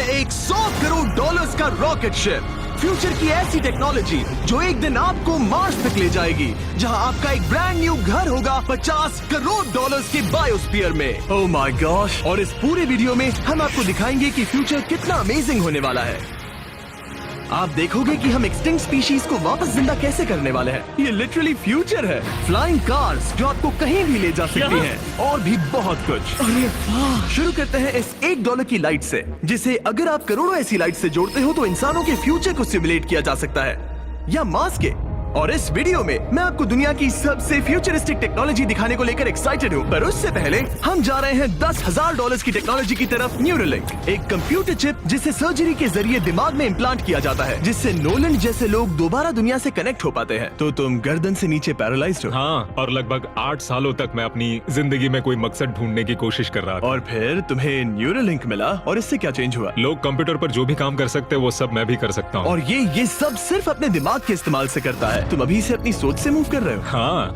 एक $100 करोड़ का rocket ship, future की ऐसी टेक्नोलॉजी जो एक दिन आपको मार्स तक ले जाएगी, जहां आपका एक ब्रांड न्यू घर होगा $50 करोड़ के बायोस्फीयर में। Oh my gosh! और इस पूरे वीडियो में हम आपको दिखाएंगे कि फ्यूचर कितना अमेजिंग होने वाला है। आप देखोगे कि हम एक्सटिंक्ट स्पीशीज को वापस जिंदा कैसे करने वाले हैं। ये लिटरली फ्यूचर है। फ्लाइंग कार्स जो आपको कहीं भी ले जा सकती हैं, और भी बहुत कुछ। अरे वाह! शुरू करते हैं इस $1 की लाइट से, जिसे अगर आप करोड़ों ऐसी लाइट से जोड़ते हो तो इंसानों के फ्यूचर को सिमुलेट किया जा सकता है, या मार्स के। और इस वीडियो में मैं आपको दुनिया की सबसे फ्यूचरिस्टिक टेक्नोलॉजी दिखाने को लेकर एक्साइटेड हूँ। पर उससे पहले हम जा रहे हैं $10,000 की टेक्नोलॉजी की तरफ। न्यूरोलिंक, एक कंप्यूटर चिप जिसे सर्जरी के जरिए दिमाग में इम्प्लांट किया जाता है, जिससे नोलन जैसे लोग दोबारा दुनिया से कनेक्ट हो पाते हैं। तो तुम गर्दन से नीचे पैरालाइज्ड हो। हाँ, और लगभग 8 सालों तक मैं अपनी जिंदगी में कोई मकसद ढूंढने की कोशिश कर रहा था। और फिर तुम्हें न्यूरोलिंक मिला, और इससे क्या चेंज हुआ? लोग कंप्यूटर पर जो भी काम कर सकते हैं वो सब मैं भी कर सकता हूँ। और ये सब सिर्फ अपने दिमाग के इस्तेमाल से करता है। तुम अभी से अपनी सोच से मूव कर रहे हो।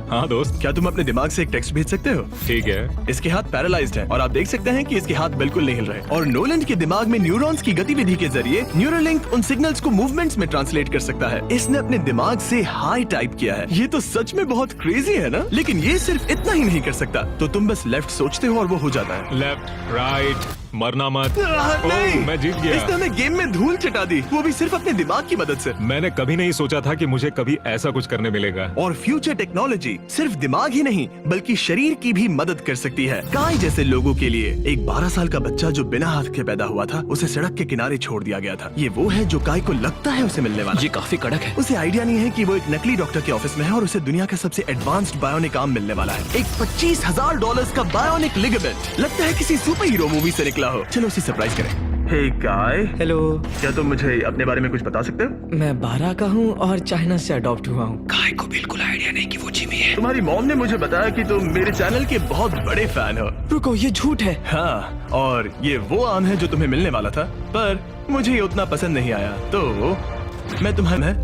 हाँ दोस्त। क्या तुम अपने दिमाग से एक टेक्स्ट भेज सकते हो? ठीक है। इसके हाथ पैरालाइज्ड हैं, और आप देख सकते हैं कि इसके हाथ बिल्कुल नहीं हिल रहे। और नोलैंड के दिमाग में न्यूरॉन्स की गतिविधि के जरिए न्यूरोलिंक उन सिग्नल्स को मूवमेंट्स में ट्रांसलेट कर सकता है। इसने अपने दिमाग से हाई टाइप किया है। ये तो सच में बहुत क्रेजी है ना? लेकिन ये सिर्फ इतना ही नहीं कर सकता। तो तुम बस लेफ्ट सोचते हो और वो हो जाता है। लेफ्ट, राइट, मरना मत। नहीं, मैं जीत गया। इसने हमें गेम में धूल चटा दी, वो भी सिर्फ अपने दिमाग की मदद से। मैंने कभी नहीं सोचा था कि मुझे कभी ऐसा कुछ करने मिलेगा। और फ्यूचर टेक्नोलॉजी सिर्फ दिमाग ही नहीं बल्कि शरीर की भी मदद कर सकती है। काय जैसे लोगों के लिए एक 12 साल का बच्चा जो बिना हाथ के पैदा हुआ था, उसे सड़क के किनारे छोड़ दिया गया था। ये वो है जो काय को लगता है उसे मिलने वाला। ये काफी कड़क है। उसे आइडिया नहीं है कि वो एक नकली डॉक्टर के ऑफिस में है और उसे दुनिया का सबसे एडवांस्ड बायोनिक आर्म मिलने वाला है। एक $25,000 का बायोनिक लिगामेंट, लगता है किसी सुपर हीरो मूवी से निकला हो। चलो उसे सरप्राइज करें। हे काय, हेलो। क्या तुम मुझे अपने बारे में कुछ बता सकते हो? मैं 12 का हूँ और चाइना से अडॉप्ट हुआ हूँ। काय को बिल्कुल आइडिया नहीं कि वो जिमी है। तुम्हारी मॉम ने मुझे बताया कि तुम मेरे चैनल के बहुत बड़े फैन हो। रुको, ये झूठ है। हाँ, और ये वो आम है जो तुम्हें मिलने वाला था, पर मुझे ये उतना पसंद नहीं आया। तो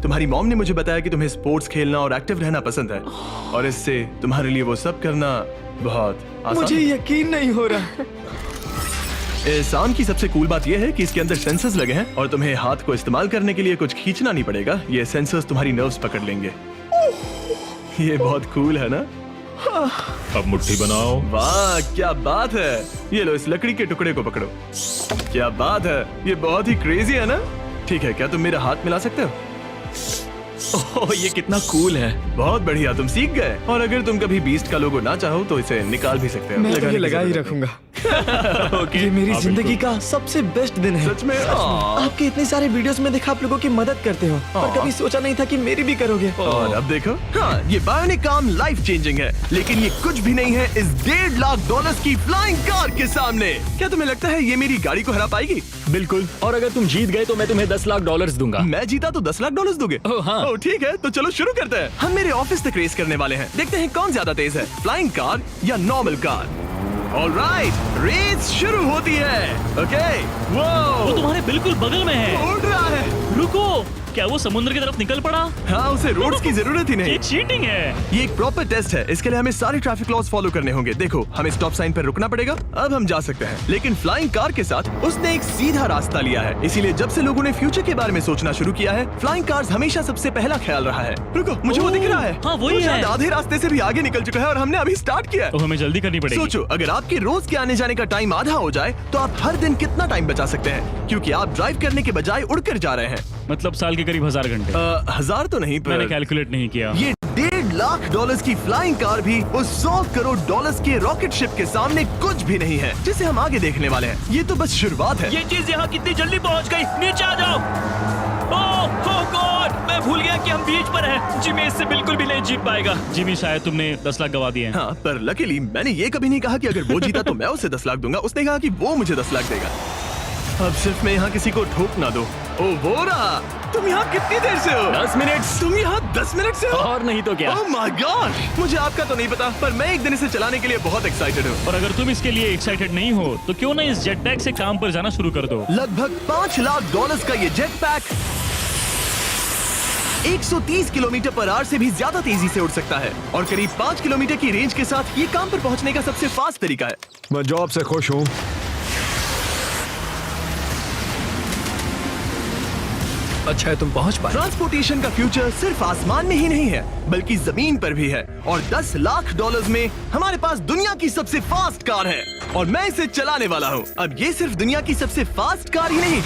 तुम्हारी मॉम ने मुझे बताया कि तुम्हें स्पोर्ट्स खेलना और एक्टिव रहना पसंद है, और इससे तुम्हारे लिए वो सब करना बहुत आसान मुझे है। यकीन नहीं हो रहा। इस आम की सबसे कूल बात यह है कि इसके अंदर सेंसर्स लगे हैं, और तुम्हें हाथ को इस्तेमाल करने के लिए कुछ खींचना नहीं पड़ेगा। ये सेंसर्स तुम्हारी नर्व्स पकड़ लेंगे। ये बहुत कूल है ना? अब मुट्ठी बनाओ। वाह, क्या बात है। ये लो, इस लकड़ी के टुकड़े को पकड़ो। क्या बात है, ये बहुत ही क्रेजी है ना? ठीक है, क्या तुम मेरा हाथ मिला सकते हो? ओह, ये कितना कूल है। बहुत बढ़िया, तुम सीख गए। और अगर तुम कभी बीस्ट का लोगो ना चाहो तो इसे निकाल भी सकते हो। मैं तो लगाने ये की लगा ही जरूरत रखूंगा। ओके। ये मेरी हाँ, जिंदगी बिल्कुल। का सबसे बेस्ट दिन है। सच में? आपके इतने सारे वीडियोस में देखा आप लोगों की मदद करते हो, पर कभी सोचा नहीं था कि मेरी भी करोगे। और अब देखो, हाँ, ये बायोनिक आर्म लाइफ चेंजिंग है, लेकिन ये कुछ भी नहीं है इस $1.5 की फ्लाइंग कार के सामने। क्या तुम्हें लगता है ये मेरी गाड़ी को हरा पाएगी? बिल्कुल। और अगर तुम जीत गए तो मैं तुम्हें $10 लाख दूंगा। मैं जीता तो $10 लाख दोगे? ओह, हाँ। ओह, ठीक है, तो चलो शुरू करते हैं। हम मेरे ऑफिस तक रेस करने वाले हैं। देखते हैं कौन ज्यादा तेज है, फ्लाइंग कार या नॉर्मल कार। ऑलराइट, रेस शुरू होती है। ओके, वो तुम्हारे बिल्कुल बगल में है। उड़ रहा है। रुको, क्या वो समुद्र की तरफ निकल पड़ा? हाँ, उसे रोड्स की जरूरत ही नहीं। ये चीटिंग है। ये एक प्रॉपर टेस्ट है। इसके लिए हमें सारे ट्रैफिक लॉज फॉलो करने होंगे। देखो, हमें स्टॉप साइन पर रुकना पड़ेगा। अब हम जा सकते हैं, लेकिन फ्लाइंग कार के साथ उसने एक सीधा रास्ता लिया है। इसीलिए जब से लोगों ने फ्यूचर के बारे में सोचना शुरू किया है, फ्लाइंग कार्स हमेशा सबसे पहला ख्याल रहा है। रुको, मुझे वो दिख रहा है। हाँ, वही वो शायद है। आधे रास्ते से भी आगे निकल चुका है और हमने अभी स्टार्ट किया है। तो हमें जल्दी करनी पड़ेगी। सोचो, अगर आपके रोज के आने जाने का टाइम आधा हो जाए तो आप हर दिन कितना टाइम बचा सकते हैं, क्योंकि आप ड्राइव करने के बजाय उड़कर जा रहे हैं। मतलब साल के करीब 1000 घंटे। 1000 तो नहीं, मैंने पर कैलकुलेट नहीं किया। ये $1.5 लाख की फ्लाइंग कार भी उस $100 करोड़ के रॉकेट शिप के सामने कुछ भी नहीं है, जिसे हम आगे देखने वाले हैं। ये तो बस शुरुआत है। ये चीज यहाँ कितनी जल्दी पहुँच गई। नीचे आ जाओ। ओह गॉड, मैं भूल गया कि हम बीच पर हैं। जिमी इससे बिल्कुल भी नहीं जीत पाएगा। जिमी, शायद तुमने 10 लाख गवा दिए हैं। हाँ, पर लकीली मैंने ये कभी नहीं कहा कि अगर वो जीता तो मैं उसे 10 लाख दूंगा। उसने कहा कि वो मुझे 10 लाख देगा। अब सिर्फ मैं यहाँ किसी को ठोक ना दो। ओ वो रहा। तुम यहाँ कितनी देर से हो? 10 मिनट। तुम यहाँ 10 मिनट से हो? और नहीं तो क्या। ओह माय गॉड, मुझे आपका तो नहीं पता, पर मैं एक दिन इसे चलाने के लिए बहुत एक्साइटेड हूँ। और अगर तुम इसके लिए एक्साइटेड नहीं हो तो क्यों ना इस जेट पैक से काम पर जाना शुरू कर दो। लगभग $5 लाख का ये jet pack 130 kilometre per hour से भी ज्यादा तेजी से उड़ सकता है, और करीब 5 किलोमीटर की रेंज के साथ ये काम पर पहुंचने का सबसे फास्ट तरीका है। मैं जॉब से खुश हूँ। अच्छा है तुम पहुंच पाए। ट्रांसपोर्टेशन का फ्यूचर सिर्फ आसमान में ही नहीं है बल्कि जमीन पर भी है और 10 लाख डॉलर्स में हमारे पास दुनिया की सबसे फास्ट कार है और मैं इसे चलाने वाला हूँ। अब ये सिर्फ दुनिया की सबसे फास्ट कार ही नहीं,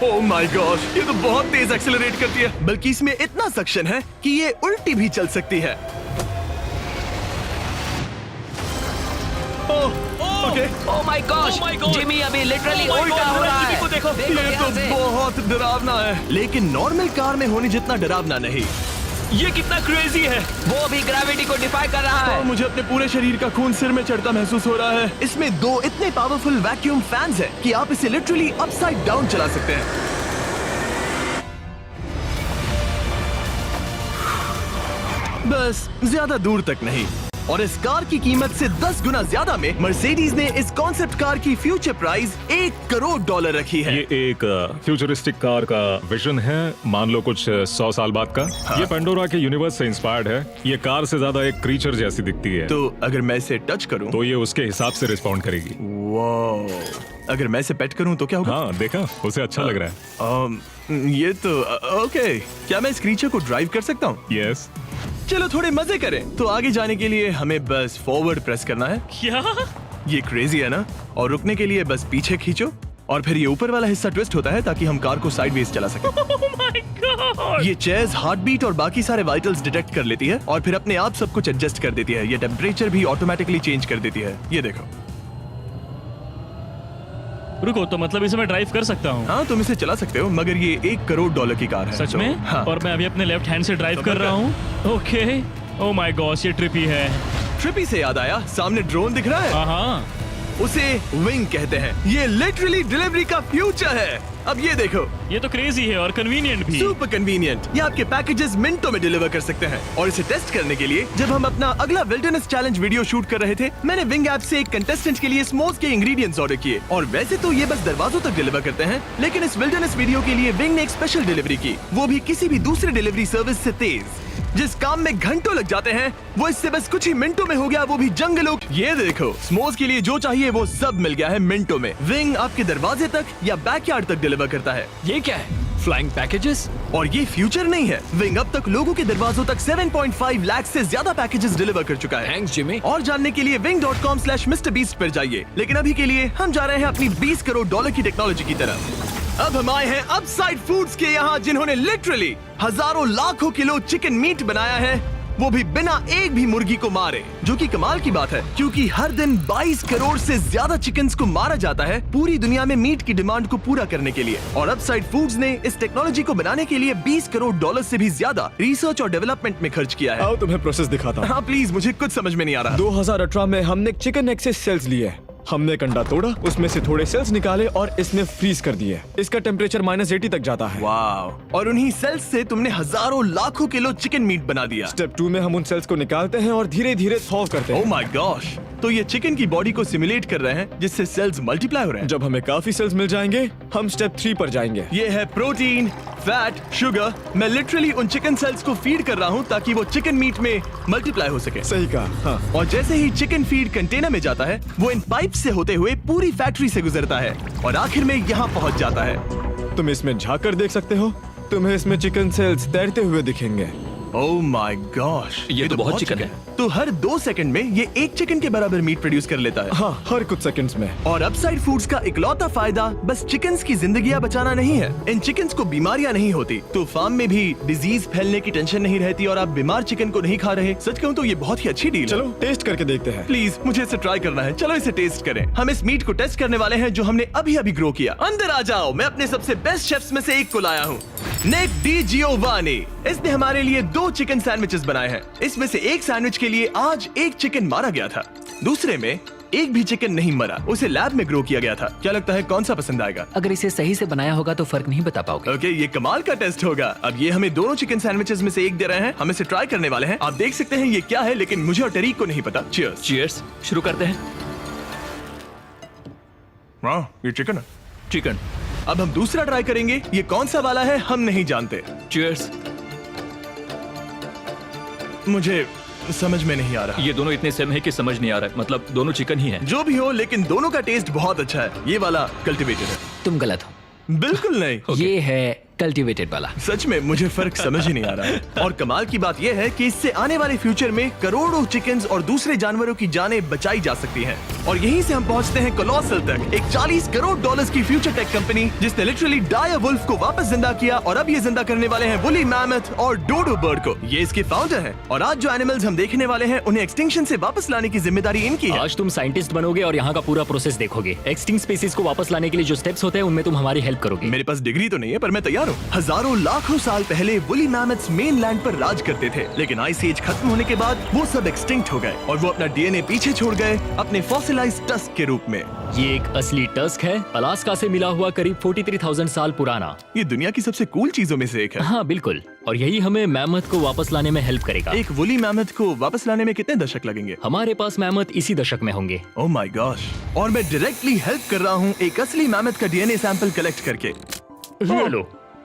ओह माय गॉश, ये तो बहुत तेज एक्सेलरेट करती है, बल्कि इसमें इतना सक्शन है कि ये उल्टी भी चल सकती है। Okay, oh my gosh, Jimmy अभी लिटरली उल्टा हो रहा है। को देखो। ये तो बहुत डरावना है, लेकिन नॉर्मल कार में होने जितना डरावना नहीं। ये कितना क्रेजी है। वो भी ग्रेविटी को डिफाई कर रहा और है। मुझे अपने पूरे शरीर का खून सिर में चढ़ता महसूस हो रहा है। इसमें 2 इतने पावरफुल वैक्यूम फैंस हैं कि आप इसे लिटरली अपसाइड डाउन चला सकते हैं। बस ज्यादा दूर तक नहीं। और इस कार की कीमत से 10 गुना ज्यादा में मर्सिडीज ने इस कॉन्सेप्ट कार की फ्यूचर प्राइस $1 करोड़ रखी है। ये एक फ्यूचरिस्टिक कार का विजन है, मान लो कुछ 100 साल बाद का। ये पेंडोरा के यूनिवर्स से इंस्पायर्ड है। ये कार से ज्यादा एक क्रीचर जैसी दिखती है, तो अगर मैं इसे टच करूं तो ये उसके हिसाब से रिस्पॉन्ड करेगी। वाह, अगर मैं इसे पेट करूं तो क्या होगा? हाँ देखा, उसे अच्छा लग रहा है। ये तो ओके। क्या मैं इस क्रीचर को ड्राइव कर सकता हूँ? यस। चलो थोड़े मजे करें। तो आगे जाने के लिए हमें बस फॉरवर्ड प्रेस करना है। क्या? ये क्रेजी है ना? और रुकने के लिए बस पीछे खींचो और फिर ये ऊपर वाला हिस्सा ट्विस्ट होता है ताकि हम कार को साइडवेज चला सकें। Oh my God! ये चेयर्स हार्ट बीट और बाकी सारे वाइटल्स डिटेक्ट कर लेती है और फिर अपने आप सब कुछ एडजस्ट कर देती है। ये टेम्परेचर भी ऑटोमेटिकली चेंज कर देती है। ये देखो। रुको, तो मतलब इसे मैं ड्राइव कर सकता हूँ? हाँ, तुम इसे चला सकते हो, मगर ये $1 करोड़ की कार है। सच तो, में? हाँ। और मैं अभी अपने लेफ्ट हैंड से ड्राइव कर रहा हूँ। ओके। ओह माय गॉश, ये ट्रिपी है। ट्रिपी से याद आया, सामने ड्रोन दिख रहा है? हाँ। उसे विंग कहते हैं। ये लिटरली डिलीवरी का फ्यूचर है। अब ये देखो, ये तो क्रेजी है और कन्वीनियंट भी। Super convenient. ये आपके पैकेजेस मिनटों में डिलीवर कर सकते हैं। और इसे टेस्ट करने के लिए जब हम अपना अगला विल्डरनेस चैलेंज वीडियो शूट कर रहे थे, मैंने विंग ऐप से एक कंटेस्टेंट के लिए स्मोक्स के इंग्रेडिएंट्स ऑर्डर किए। और वैसे तो ये बस दरवाजों तक डिलीवर करते हैं, लेकिन इस विल्डरनेस वीडियो के लिए विंग ने एक स्पेशल डिलीवरी की, वो भी किसी भी दूसरे डिलीवरी सर्विस से तेज। जिस काम में घंटों लग जाते हैं, वो इससे बस कुछ ही मिनटों में हो गया, वो भी जंगलों। ये देखो, स्मोक्स के लिए जो चाहिए वो सब मिल गया है मिनटों में। विंग आपके दरवाजे तक या बैकयार्ड तक डिलीवर करता है। ये क्या है? Flying packages? और ये फ्यूचर नहीं है। विंग अब तक लोगों के दरवाजों तक 7.5 लाख से ज्यादा पैकेजेस डिलीवर कर चुका है। Thanks Jimmy. और जानने के लिए wing.com/MrBeast पर जाइए। लेकिन अभी के लिए हम जा रहे हैं अपनी $20 करोड़ की टेक्नोलॉजी की तरफ। अब हम आए हैं अपसाइड फूड्स के यहाँ, जिन्होंने लिटरली हजारों लाखों किलो चिकन मीट बनाया है, वो भी बिना एक भी मुर्गी को मारे। जो कि कमाल की बात है, क्योंकि हर दिन 22 करोड़ से ज्यादा चिकन्स को मारा जाता है पूरी दुनिया में मीट की डिमांड को पूरा करने के लिए। और अपसाइड फूड्स ने इस टेक्नोलॉजी को बनाने के लिए $20 करोड़ से भी ज्यादा रिसर्च और डेवलपमेंट में खर्च किया है। आओ तुम्हें प्रोसेस दिखाता हूँ। हाँ प्लीज, मुझे कुछ समझ में नहीं आ रहा। 2018 में हमने चिकन एग से सेल्स लिए। हमने एक अंडा तोड़ा, उसमें से थोड़े सेल्स निकाले और इसमें फ्रीज कर दिए। इसका टेम्परेचर -80 तक जाता है। वाव! और उन्हीं सेल्स से तुमने हजारों लाखों किलो चिकन मीट बना दिया। स्टेप 2 में हम उन सेल्स को निकालते हैं और धीरे धीरे थॉव करते ओह हैं। My gosh! तो ये चिकन की बॉडी को सिमुलेट कर रहे हैं, जिससे सेल्स मल्टीप्लाई हो रहे हैं। जब हमें काफी सेल्स मिल जाएंगे, हम स्टेप 3 पर जाएंगे। ये है प्रोटीन, फैट, शुगर। मैं लिटरली उन चिकन सेल्स को फीड कर रहा हूँ ताकि वो चिकन मीट में मल्टीप्लाई हो सके। सही कहा। हाँ। और जैसे ही चिकन फीड कंटेनर में जाता है, वो इन पाइप से होते हुए पूरी फैक्ट्री से गुजरता है और आखिर में यहाँ पहुँच जाता है। तुम इसमें झाँक कर देख सकते हो। तुम्हें इसमें चिकन सेल्स तैरते हुए दिखेंगे। Oh my gosh! ये तो बहुत चिकन है। तो हर 2 सेकंड में ये 1 चिकन के बराबर मीट प्रोड्यूस कर लेता है। हाँ, हर कुछ सेकंड्स में। और अपसाइड फूड्स का इकलौता फायदा बस चिकन्स की जिंदगियां बचाना नहीं है। इन चिकन्स को बीमारियां नहीं होती, तो फार्म में भी डिजीज फैलने की टेंशन नहीं रहती और आप बीमार चिकन को नहीं खा रहे। सच कहूँ तो ये बहुत ही अच्छी डील है। चलो टेस्ट करके देखते हैं। प्लीज, मुझे इसे ट्राई करना है। चलो इसे टेस्ट करें। हम इस मीट को टेस्ट करने वाले हैं जो हमने अभी अभी ग्रो किया। अंदर आ जाओ, मैं अपने सबसे बेस्ट शेफ्स में से एक को लाया हूँ, निक डी जियोवानी। इसने हमारे लिए 2 चिकन सैंडविचेस बनाए हैं। इसमें से एक सैंडविच के लिए आज एक चिकन मारा गया था, दूसरे में एक भी चिकन नहीं मरा, उसे लैब में ग्रो किया गया था। क्या लगता है कौन सा पसंद आएगा? अगर इसे सही से बनाया होगा तो फर्क नहीं बता पाओगे। ओके, ये कमाल का टेस्ट होगा। अब ये हमें दोनों चिकन सैंडविचेस में से एक दे रहे हैं, हम इसे ट्राई करने वाले हैं। आप देख सकते हैं ये क्या है, लेकिन मुझे और टरीक को नहीं पता। चीयर्स। चीयर्स। शुरू करते हैं। वाह, ये चिकन है। चिकन। अब हम दूसरा ट्राई करेंगे। ये कौन सा वाला है हम नहीं जानते। चीयर्स। मुझे समझ में नहीं आ रहा। ये दोनों इतने सेम है कि समझ नहीं आ रहा है। मतलब दोनों चिकन ही है। जो भी हो, लेकिन दोनों का टेस्ट बहुत अच्छा है। ये वाला कल्टीवेटेड है। तुम गलत हो। बिल्कुल नहीं। ये है कल्टीवेटेड वाला। सच में मुझे फर्क समझ ही नहीं आ रहा है। और कमाल की बात यह है कि इससे आने वाले फ्यूचर में करोड़ों चिकन्स और दूसरे जानवरों की जानें बचाई जा सकती हैं। और यहीं से हम पहुंचते हैं कोलोसल तक, एक $40 करोड़ की फ्यूचर टेक कंपनी जिसने लिटरली डायर वुल्फ को वापस जिंदा किया और अब ये जिंदा करने वाले हैं वुली मैमथ और डोडो बर्ड को। ये इसके फाउंडर हैं और आज जो एनिमल्स हम देखने वाले हैं उन्हें एक्सटिंक्शन से वापस लाने की जिम्मेदारी इनकी है। आज तुम साइंटिस्ट बनोगे और यहाँ का पूरा प्रोसेस देखोगे। एक्सटिंक्ट स्पीसीज को वापस लाने के लिए जो स्टेप्स होते हैं उनमें तुम हमारी हेल्प करोगे। मेरे पास डिग्री तो नहीं है पर मैं तैयार हूँ। हजारों लाखों साल पहले वुली मैमथ्स मेनलैंड पर राज करते थे, लेकिन आइस एज खत्म होने के बाद वो सब एक्सटिंक्ट हो गए और वो अपना डीएनए पीछे छोड़ गए अपने फॉसिलाइज्ड टस्क के रूप में। ये एक असली टस्क है, अलास्का से मिला हुआ, करीब 43,000 साल पुराना। ये दुनिया की सबसे कूल चीजों में से एक है। हाँ बिल्कुल, और यही हमें मैमथ को वापस लाने में हेल्प करेगा। एक वुली मैमथ को वापस लाने में कितने दशक लगेंगे? हमारे पास मैमथ इसी दशक में होंगे। Oh my gosh. और मैं डायरेक्टली हेल्प कर रहा हूँ एक असली मैमथ का डीएनए सैंपल कलेक्ट करके। ये लो,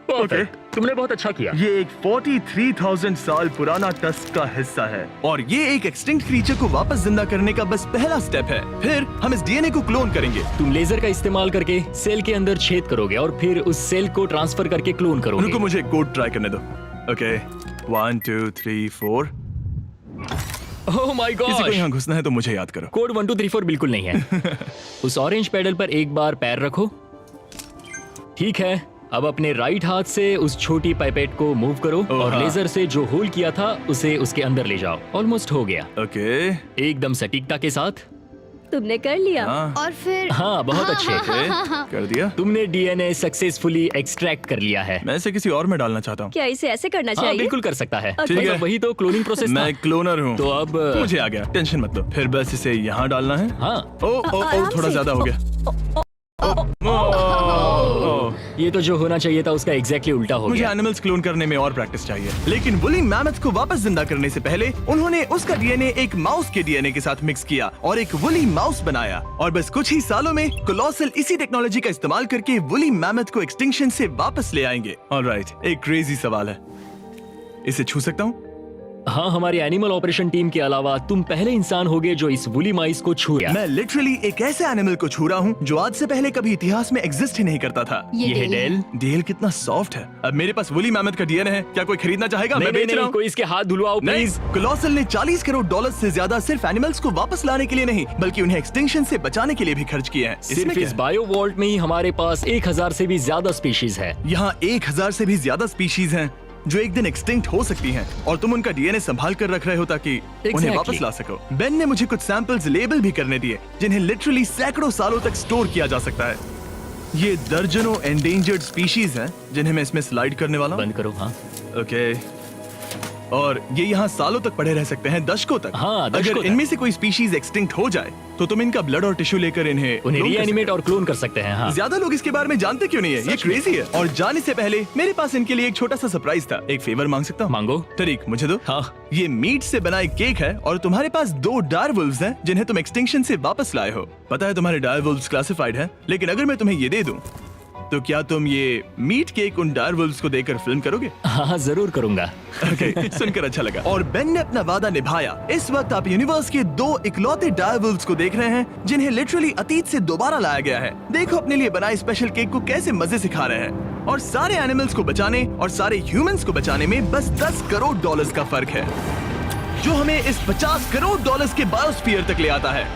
परफेक्ट, तुमने बहुत अच्छा किया। ये एक 43,000 साल पुराना टस्क का हिस्सा है और ये एक एक्सटिंक्ट क्रीचर को वापस जिंदा करने का बस पहला स्टेप है। फिर हम इस डीएनए को क्लोन करेंगे। तुम लेजर का इस्तेमाल करके सेल के अंदर छेद करोगे और फिर उस सेल को ट्रांसफर करके क्लोन करोगे। रुको, मुझे कोड ट्राई करने दो। ओके, 1 2 3 4। ओह माय किसी को गॉड, यहाँ घुसना है तो मुझे याद करो। कोड 1 2 3 4 बिल्कुल नहीं है। उस ऑरेंज पेडल पर एक बार पैर रखो। ठीक है, अब अपने राइट हाथ से उस छोटी पाइपेट को मूव करो और हाँ। लेजर से जो होल किया था उसे उसके अंदर ले जाओ। ऑलमोस्ट हो गया, ओके, एकदम सटीकता के साथ। तुमने कर लिया। हाँ। और फिर हाँ बहुत अच्छे। कर दिया। तुमने डीएनए सक्सेसफुली एक्सट्रैक्ट कर लिया है। मैं इसे किसी और में डालना चाहता हूँ। क्या इसे ऐसे करना हाँ चाहिए? बिल्कुल कर सकता है। ठीक है। वही तो क्लोनिंग प्रोसेस था। मैं क्लोनर हूँ तो अब मुझे आ गया, टेंशन मत लो। फिर बस इसे यहाँ डालना है। हाँ, आराम थोड़ा से। ज्यादा हो गया। ये तो जो होना चाहिए था उसका एग्जैक्टली उल्टा हो मुझे गया। एनिमल्स क्लोन करने में और प्रैक्टिस चाहिए। लेकिन वुली मैमथ को वापस जिंदा करने से पहले उन्होंने उसका डीएनए एक माउस के डीएनए के साथ मिक्स किया और एक वुली माउस बनाया। और बस कुछ ही सालों में कोलोसल इसी टेक्नोलॉजी का इस्तेमाल करके वुली मैमथ को एक्सटिंक्शन से वापस ले आएंगे। ऑलराइट, एक क्रेजी सवाल है, इसे छू सकता हूँ? हाँ, हमारी एनिमल ऑपरेशन टीम के अलावा तुम पहले इंसान होगे जो इस वुली माइस को छू गया। मैं लिटरली एक ऐसे एनिमल को छू रहा हूँ जो आज से पहले कभी इतिहास में एग्जिस्ट ही नहीं करता था। ये है डेल। डेल कितना सॉफ्ट है। अब मेरे पास वुली मैमथ का डीएनए है, क्या कोई खरीदना चाहेगा? मैं बेच रहा हूँ। कोई इसके हाथ धुलवाओ नहीं, प्लीज। कोलोसल ने $40 करोड़ से ज्यादा सिर्फ एनिमल्स को वापस लाने के लिए नहीं बल्कि उन्हें एक्सटिंक्शन से बचाने के लिए भी खर्च किए हैं। सिर्फ इस बायो वॉल्ट में ही हमारे पास 1000 से भी ज्यादा स्पीशीज है। यहाँ 1000 से भी ज्यादा स्पीशीज हैं जो एक दिन एक्सटिंक्ट हो सकती हैं और तुम उनका डीएनए संभाल कर रख रहे हो ताकि उन्हें वापस ला सको। बेन ने मुझे कुछ सैंपल्स लेबल भी करने दिए जिन्हें लिटरली सैकड़ों सालों तक स्टोर किया जा सकता है। ये दर्जनों एंडेंजर्ड स्पीशीज हैं जिन्हें मैं इसमें स्लाइड करने वाला हूँ। बंद करो। हाँ ओके, और ये यहाँ सालों तक पड़े रह सकते हैं, दशकों तक। हाँ, दशकों अगर तक। इनमें से कोई स्पीशीज एक्सटिंक्ट हो जाए तो तुम इनका ब्लड और टिश्यू लेकर उन्हें clone कर रीएनिमेट और क्लोन कर सकते हैं। हाँ, सकते। ज्यादा लोग इसके बारे में जानते क्यों नहीं है? ये क्रेजी है। और जाने से पहले मेरे पास इनके लिए एक छोटा सा सरप्राइज था। एक फेवर मांग सकता हूँ? मांगो। तरीक मुझे दो। हाँ। ये मीट से बना एक केक है और तुम्हारे पास 2 डायर वुल्व्स हैं जिन्हें तुम एक्सटिंक्शन से वापस लाए हो। पता है तुम्हारे डायर वुल्व्स क्लासिफाइड हैं, लेकिन अगर मैं तुम्हें ये दे दूं तो क्या तुम ये मीट केक उन डायर वुल्व्स को देकर फिल्म करोगे? हाँ जरूर करूंगा। Okay, सुनकर अच्छा लगा। और बेन ने अपना वादा निभाया। इस वक्त आप यूनिवर्स के 2 इकलौते डायर वुल्व्स को देख रहे हैं जिन्हें लिटरली अतीत से दोबारा लाया गया है। देखो अपने लिए बनाए स्पेशल केक को कैसे मजे से खा रहे हैं। और सारे एनिमल्स को बचाने और सारे ह्यूमंस को बचाने में बस $10 करोड़ का फर्क है, जो हमें इस $50 करोड़ के बायोस्फीयर तक ले आता है,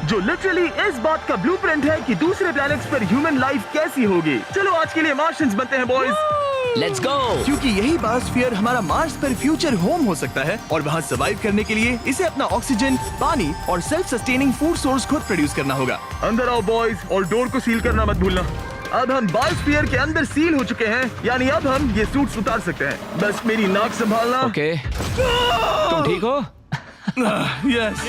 जो लिटरली इस बात का ब्लूप्रिंट है कि दूसरे प्लैनेट्स पर ह्यूमन लाइफ कैसी होगी। चलो आज के लिए मार्शियंस बनते हैं बॉयज। Let's go. क्योंकि यही बायोस्फीयर हमारा मार्स पर फ्यूचर होम हो सकता है और वहाँ सर्वाइव करने के लिए इसे अपना ऑक्सीजन, पानी और सेल्फ सस्टेनिंग फूड सोर्स खुद प्रोड्यूस करना होगा। अंदर आओ बॉयज और डोर को सील करना मत भूलना। अब हम बायोस्फीयर के अंदर सील हो चुके हैं, यानी अब हम ये सूट्स उतार सकते हैं। बस मेरी नाक संभालना। ओके, तुम ठीक हो? यस।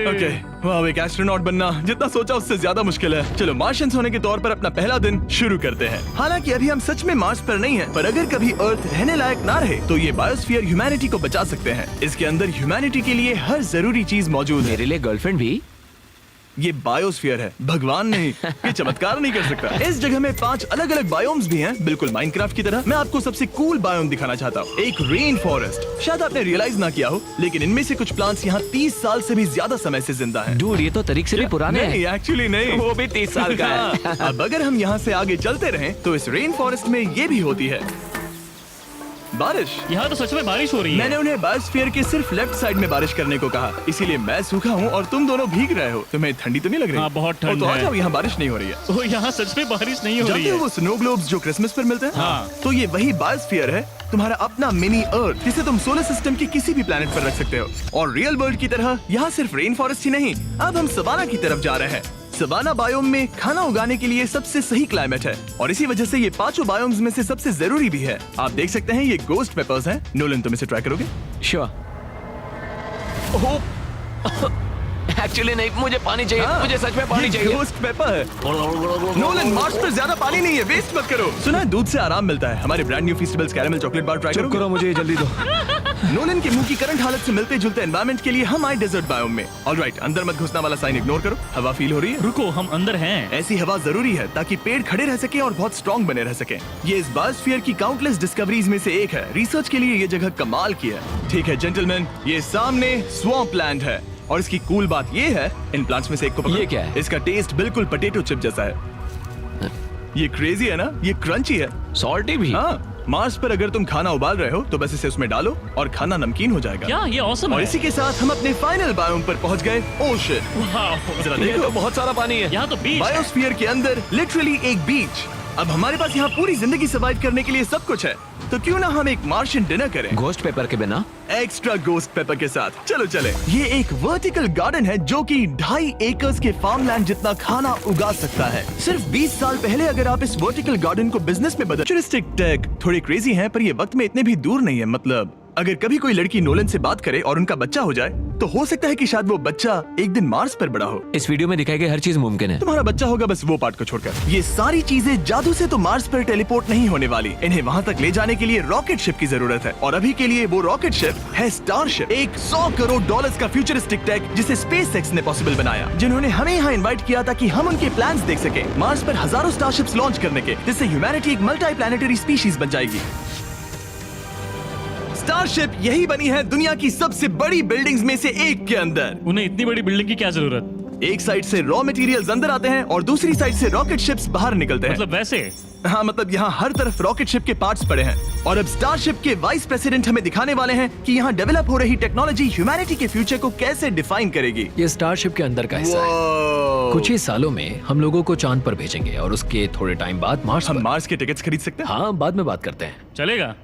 ओके, वाह, एक एस्ट्रोनॉट बनना जितना सोचा उससे ज्यादा मुश्किल है। चलो मार्शियंस होने के तौर पर अपना पहला दिन शुरू करते हैं। हालांकि अभी हम सच में मार्स पर नहीं हैं, पर अगर कभी अर्थ रहने लायक ना रहे तो ये बायोस्फीयर ह्यूमैनिटी को बचा सकते हैं। इसके अंदर ह्यूमैनिटी के लिए हर जरूरी चीज मौजूद है। मेरे लिए गर्लफ्रेंड भी? ये बायोस्फीयर है, भगवान नहीं, ये चमत्कार नहीं कर सकता। इस जगह में 5 अलग अलग बायोम्स भी हैं, बिल्कुल माइनक्राफ्ट की तरह। मैं आपको सबसे कूल बायोम दिखाना चाहता हूँ, एक रेन फॉरेस्ट। शायद आपने रियलाइज ना किया हो, लेकिन इनमें से कुछ प्लांट्स यहाँ 30 साल से भी ज्यादा समय से जिंदा हैं। डूड, ये तो तरीक से भी पुराने नहीं, हैं। एक्चुअली नहीं, वो भी 30 साल का है। अब अगर हम यहाँ से आगे चलते रहें, तो इस रेन फॉरेस्ट में ये भी होती है बारिश। यहाँ तो सच में बारिश हो रही है। मैंने उन्हें बायोस्फीयर के सिर्फ लेफ्ट साइड में बारिश करने को कहा, इसीलिए मैं सूखा हूँ और तुम दोनों भीग रहे हो। तुम्हें ठंडी तो नहीं लग रही? हाँ, बहुत ठंड तो आ है। जाओ, यहाँ बारिश नहीं हो रही है। ओ, यहाँ सच में बारिश नहीं हो रही जानते हो है। वो स्नो ग्लोब्स जो क्रिसमस पर मिलते हैं? हाँ। तो ये वही बायोस्फीयर है, तुम्हारा अपना मिनी अर्थ, जिसे तुम सोलर सिस्टम के किसी भी प्लेनेट पर रख सकते हो। और रियल वर्ल्ड की तरह यहाँ सिर्फ रेन फॉरेस्ट ही नहीं, अब हम सवाना की तरफ जा रहे हैं। सवाना बायोम में खाना उगाने के लिए सबसे सही क्लाइमेट है और इसी वजह से ये 5 बायोम्स में से सबसे जरूरी भी है। आप देख सकते हैं ये गोस्ट पेपर्स हैं। नोलन, तुम इसे ट्राई करोगे? श्योर। एक्चुअली नहीं, मुझे पानी चाहिए। हाँ, मुझे सच में पानी ये चाहिए। गोस्ट पेपर है। नोलन, मार्स पर ज्यादा पानी नहीं है, वेस्ट मत करो। सुना है दूध से आराम मिलता है। हमारे brand new festivals caramel chocolate bar try करो। मुझे जल्दी दो। नोलन के मुंह की करंट हालत से मिलते जुलते एनवायरनमेंट के लिए हम आए डेजर्ट बायोम में। ऑलराइट, अंदर मत घुसना वाला साइन इग्नोर करो। हवा फील हो रही है? रुको, हम अंदर हैं। ऐसी हवा जरूरी है ताकि पेड़ खड़े रह सके और बहुत स्ट्रॉन्ग बने रह सके। ये इस बायोस्फीयर की काउंटलेस डिस्कवरीज में से एक है। रिसर्च के लिए ये जगह कमाल की है। ठीक है जेंटलमैन, ये सामने स्वैम्प लैंड है और इसकी कूल बात ये है, इन प्लांट्स में से एक को पकड़ो। ये क्या है? इसका टेस्ट बिल्कुल पोटैटो चिप जैसा है। ये क्रेजी है ना? ये क्रंची है। सॉल्टी भी। हाँ, मार्स पर अगर तुम खाना उबाल रहे हो तो बस इसे उसमें डालो और खाना नमकीन हो जाएगा। क्या ये ऑसम और है? इसी के साथ हम अपने फाइनल बायोम पर पहुंच गए, ओशन। वाह, जरा ये देखो, तो बहुत सारा पानी है। यहाँ तो बीच है। बायोस्फीयर के अंदर लिटरली एक बीच। अब हमारे पास यहाँ पूरी जिंदगी सर्वाइव करने के लिए सब कुछ है, तो क्यों ना हम एक मार्शियन डिनर करें गोस्ट पेपर के बिना। एक्स्ट्रा गोस्ट पेपर के साथ। चलो चले। ये एक वर्टिकल गार्डन है जो कि 2.5 एकर्स के फार्मलैंड जितना खाना उगा सकता है। सिर्फ 20 साल पहले अगर आप इस वर्टिकल गार्डन को बिजनेस में बदल। फ्यूचरिस्टिक टेक थोड़े क्रेजी हैं, पर ये वक्त में इतने भी दूर नहीं है। मतलब अगर कभी कोई लड़की नोलन से बात करे और उनका बच्चा हो जाए, तो हो सकता है कि शायद वो बच्चा एक दिन मार्स पर बड़ा हो। इस वीडियो में दिखाई गई हर चीज मुमकिन है। तुम्हारा बच्चा होगा, बस वो पार्ट को छोड़कर। ये सारी चीजें जादू से तो मार्स पर टेलीपोर्ट नहीं होने वाली। इन्हें वहाँ तक ले जाने के लिए रॉकेट शिप की जरूरत है और अभी के लिए वो रॉकेट शिप है स्टारशिप। एक $100 करोड़ का फ्यूचरिस्टिक टेक जिसे स्पेसएक्स ने पॉसिबल बनाया, जिन्होंने हमें यहाँ इन्वाइट किया ताकि हम उनके प्लान्स देख सके मार्स पर हजारों स्टारशिप्स लॉन्च करने के, जिससे ह्यूमैनिटी एक मल्टी प्लैनेटरी स्पीशीज बन जाएगी। स्टारशिप यही बनी है दुनिया की सबसे बड़ी बिल्डिंग्स में से एक के अंदर। उन्हें इतनी बड़ी बिल्डिंग की क्या जरूरत? एक साइड से रॉ मटेरियल्स अंदर आते हैं और दूसरी साइड से रॉकेट शिप्स बाहर निकलते हैं। मतलब वैसे? हाँ, मतलब यहाँ हर तरफ रॉकेट शिप के पार्ट्स पड़े हैं और अब स्टारशिप के वाइस प्रेसिडेंट हमें दिखाने वाले हैं कि यहाँ डेवलप हो रही टेक्नोलॉजी ह्यूमैनिटी के फ्यूचर को कैसे डिफाइन करेगी। ये स्टारशिप के अंदर का हिस्सा है। Wow! कुछ ही सालों में हम लोगों को चांद पर भेजेंगे और उसके थोड़े टाइम बाद मार्स हम पर। मार्स के टिकट्स खरीद सकते हैं। हाँ, बाद में बात करते हैं। चलेगा।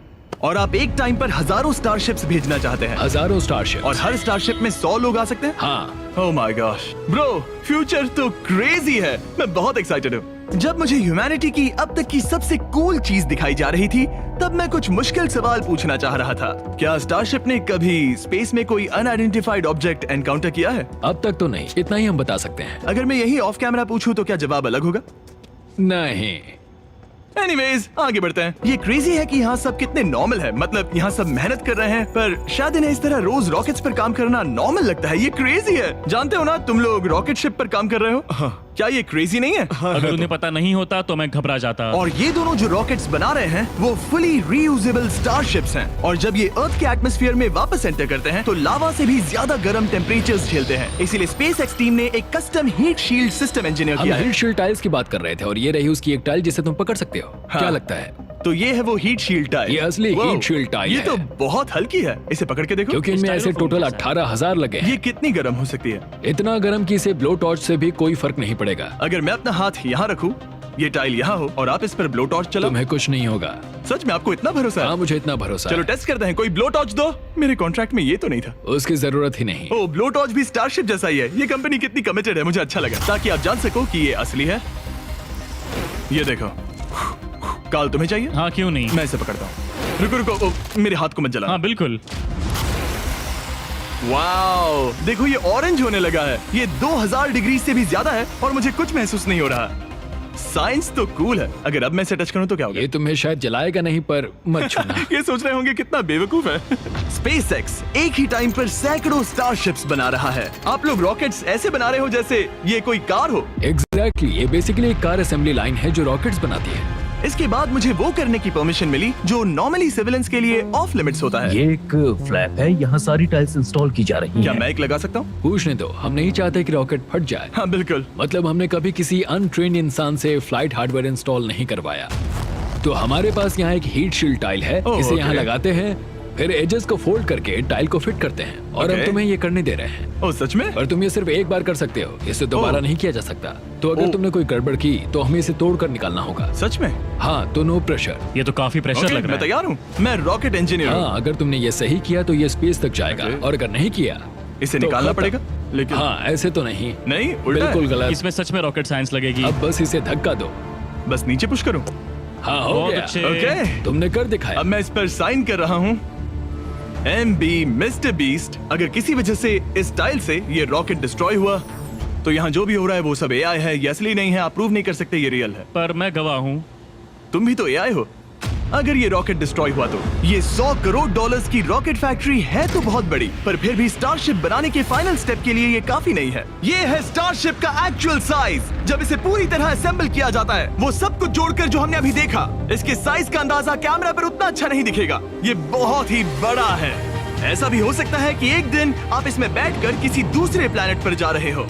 और आप एक टाइम पर हजारों स्टारशिप्स भेजना चाहते हैं हजारों स्टारशिप और हर स्टारशिप में 100 लोग आ सकते हैं। हाँ, oh my gosh bro, future तो क्रेजी है। मैं बहुत एक्साइटेड हूँ। जब मुझे ह्यूमैनिटी की अब तक की सबसे कूल चीज दिखाई जा रही थी, तब मैं कुछ मुश्किल सवाल पूछना चाह रहा था। क्या स्टारशिप ने कभी स्पेस में कोई अनआइडेंटिफाइड ऑब्जेक्ट एनकाउंटर किया है? अब तक तो नहीं, इतना ही हम बता सकते हैं। अगर मैं यही ऑफ कैमरा पूछूं तो क्या जवाब अलग होगा? नहीं। एनीवेज, आगे बढ़ते हैं। ये क्रेजी है कि यहाँ सब कितने नॉर्मल है। मतलब यहाँ सब मेहनत कर रहे हैं, पर शायद इन्हें इस तरह रोज रॉकेट्स पर काम करना नॉर्मल लगता है। ये क्रेजी है। जानते हो ना, तुम लोग रॉकेट शिप पर काम कर रहे हो। हाँ। क्या ये क्रेजी नहीं है? अगर उन्हें पता नहीं होता तो मैं घबरा जाता। और ये दोनों जो रॉकेट्स बना रहे हैं वो फुली रीयूजेबल स्टारशिप्स हैं और जब ये अर्थ के एटमॉस्फेयर में वापस एंटर करते हैं तो लावा से भी ज्यादा गर्म टेम्परेचर्स झेलते हैं। इसीलिए स्पेसएक्स टीम ने एक custom heat shield system engineer हम किया है। हीट शील्ड टाइल्स की बात कर रहे थे और ये रही उसकी एक टाइल जिसे तुम पकड़ सकते हो। हाँ। क्या लगता है? तो ये है वो हीट शील्ड टाइल। ये असली Wow, हीट शील्ड टाइल ये है। तो बहुत हल्की है। इसे पकड़ के देखो। क्योंकि इनमें ऐसे टोटल 18,000 लगे हैं। ये कितनी गर्म हो सकती है? इतना गर्म कि इसे ब्लो टॉर्च से भी कोई फर्क नहीं पड़ेगा। अगर मैं अपना हाथ यहाँ रखूं, ये टाइल यहाँ हो और आप इस पर ब्लो टॉर्च चलाओ, तुम्हें कुछ नहीं होगा। सच में आपको इतना भरोसा है? हाँ, मुझे इतना भरोसा चलो है। टेस्ट करते हैं। कोई ब्लो टॉर्च दो। मेरे कॉन्ट्रैक्ट में ये तो नहीं था। उसकी जरूरत ही नहीं। ओ, ब्लो टॉर्च भी स्टारशिप जैसा ही है। ये कंपनी कितनी कमिटेड है, मुझे अच्छा लगा, ताकि आप जान सको कि ये असली है। ये देखो। काल, तुम्हें चाहिए? हाँ, क्यों नहीं। मैं इसे पकड़ता हूँ। रुको रुको, ओ, मेरे हाथ को मत जला। हाँ बिल्कुल। वाओ, देखो ये ऑरेंज होने लगा है। ये 2000 डिग्री से भी ज्यादा है और मुझे कुछ महसूस नहीं हो रहा। साइंस तो कूल है। अगर अब मैं इसे टच करूं तो क्या होगा? ये तुम्हें शायद जलाएगा नहीं, पर मत छूना। ये सोच रहे होंगे कितना बेवकूफ है। SpaceX एक ही टाइम पर सैकड़ों स्टारशिप्स बना रहा है। आप लोग रॉकेट्स ऐसे बना रहे हो जैसे ये कोई कार हो। एग्जैक्टली, ये बेसिकली एक कार असेंबली लाइन है जो रॉकेट्स बनाती है। इसके बाद मुझे वो करने की परमिशन मिली जो नॉर्मली सिविलियंस के लिए ऑफ लिमिट्स होता है। ये एक फ्लैप है, यहाँ सारी टाइल्स इंस्टॉल की जा रही क्या हैं। मैं एक लगा सकता हूँ? पूछने दो, हम नहीं चाहते कि रॉकेट फट जाए। हाँ बिल्कुल। मतलब हमने कभी किसी अनट्रेन्ड इंसान से फ्लाइट हार्डवेयर इंस्टॉल नहीं करवाया। तो हमारे पास यहाँ एक हीट शील्ड टाइल है, ओह, इसे यहाँ ओके। लगाते हैं, फिर एजेस को फोल्ड करके टाइल को फिट करते हैं और हम ओके। तुम्हें ये करने दे रहे हैं। ओ सच में? पर तुम ये सिर्फ एक बार कर सकते हो, इसे दोबारा ओह। नहीं किया जा सकता। तो अगर ओह। तुमने कोई गड़बड़ की तो हमें इसे तोड़ कर निकालना होगा। सच में? हाँ, तो नो प्रेशर। ये तो काफी प्रेशर ओके, लग रहा मैं है। तैयार हूँ। मैं रॉकेट इंजीनियर हूँ। हाँ, अगर तुमने ये सही किया तो ये स्पेस तक जाएगा, ओके। और अगर नहीं किया इसे तो निकालना खत्म। पड़ेगा? लेकिन हाँ, ऐसे तो नहीं। नहीं, उल्टा है। बिल्कुल गलत। इसमें सच में रॉकेट साइंस लगेगी। अब बस इसे धक्का दो। बस नीचे पुश करूँ? हाँ, हो बहुत गया। अच्छे। ओके। तुमने कर दिखाया। अब मैं इस पर साइन कर रहा हूँ। MB mister beast. अगर किसी वजह से इस टाइल से ये रॉकेट डिस्ट्रॉय हुआ तो यहाँ जो भी हो रहा है वो सब AI है, ये असली नहीं है। आप प्रूव नहीं कर सकते ये रियल है। पर मैं गवाह हूँ। तुम भी तो AI हो। अगर ये रॉकेट डिस्ट्रॉय हुआ तो ये $100 करोड़ की रॉकेट फैक्ट्री है तो बहुत बड़ी, पर फिर भी स्टारशिप बनाने के फाइनल स्टेप के लिए ये काफी नहीं है। ये है स्टारशिप का एक्चुअल साइज। जब इसे पूरी तरह असेंबल किया जाता है, वो सब कुछ जोड़कर जो हमने अभी देखा, इसके साइज का अंदाजा कैमरा पर उतना अच्छा नहीं दिखेगा। ये बहुत ही बड़ा है। ऐसा भी हो सकता है कि एक दिन आप इसमें बैठकर किसी दूसरे प्लेनेट पर जा रहे हो।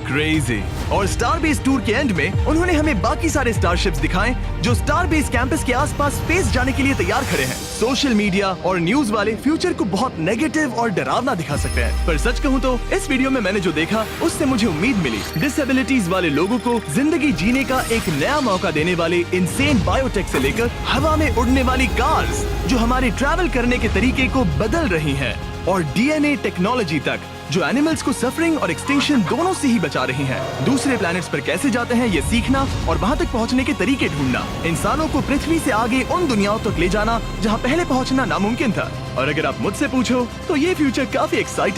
क्रेजी। और स्टारबेस टूर के एंड में उन्होंने हमें बाकी सारे स्टारशिप्स दिखाए जो स्टारबेस कैंपस के आसपास स्पेस जाने के लिए तैयार खड़े हैं। सोशल मीडिया और न्यूज वाले फ्यूचर को बहुत नेगेटिव और डरावना दिखा सकते हैं, पर सच कहूँ तो इस वीडियो में मैंने जो देखा उससे मुझे उम्मीद मिली। डिसेबिलिटीज वाले लोगों को जिंदगी जीने का एक नया मौका देने वाले इंसेन बायोटेक से लेकर हवा में उड़ने वाली कार्स जो हमारे ट्रैवल करने के तरीके को बदल रही हैं, और DNA टेक्नोलॉजी तक जो एनिमल्स को सफरिंग और एक्सटिंक्शन दोनों से ही बचा रही हैं। दूसरे प्लैनेट्स पर कैसे जाते हैं ये सीखना और वहां तक पहुंचने के तरीके ढूंढना, इंसानों को पृथ्वी से आगे उन दुनियाओं तक ले जाना जहां पहले पहुंचना नामुमकिन था। और अगर आप मुझसे पूछो तो ये फ्यूचर काफी एक्साइटिंग